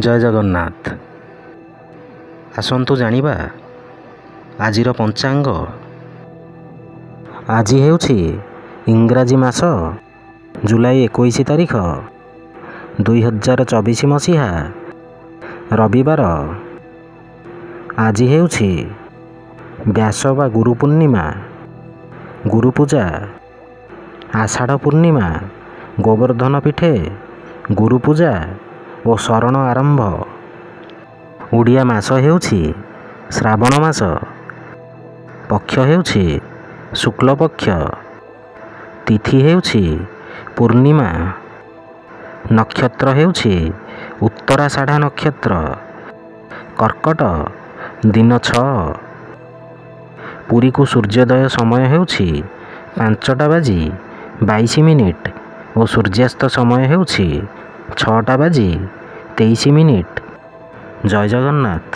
ଜୟ ଜଗନ୍ନାଥ। ଆସନ୍ତୁ ଜାଣିବା ଆଜିର ପଞ୍ଚାଙ୍ଗ। ଆଜି ହେଉଛି ଇଂରାଜୀ ମାସ ଜୁଲାଇ 21 ତାରିଖ 2024 ମସିହା ରବିବାର। ଆଜି ହେଉଛି ବ୍ୟାସ ବା ଗୁରୁ ପୂର୍ଣ୍ଣିମା, ଗୁରୁ ପୂଜା। ଆଷାଢ଼ ପୂର୍ଣ୍ଣିମା, ଗୋବର୍ଦ୍ଧନ ପୀଠେ ଗୁରୁ ପୂଜା ଓ ଶରଣ ଆରମ୍ଭ। ଓଡ଼ିଆ ମାସ ହେଉଛି ଶ୍ରାବଣ ମାସ। ପକ୍ଷ ହେଉଛି ଶୁକ୍ଳପକ୍ଷ। ତିଥି ହେଉଛି ପୂର୍ଣ୍ଣିମା। ନକ୍ଷତ୍ର ହେଉଛି ଉତ୍ତରାଷାଢ଼ା ନକ୍ଷତ୍ର। କର୍କଟ ଦିନ 6। ପୁରୀକୁ ସୂର୍ଯ୍ୟୋଦୟ ସମୟ ହେଉଛି 5:22 ଓ ସୂର୍ଯ୍ୟାସ୍ତ ସମୟ ହେଉଛି 6:23। ଜୟ ଜଗନ୍ନାଥ।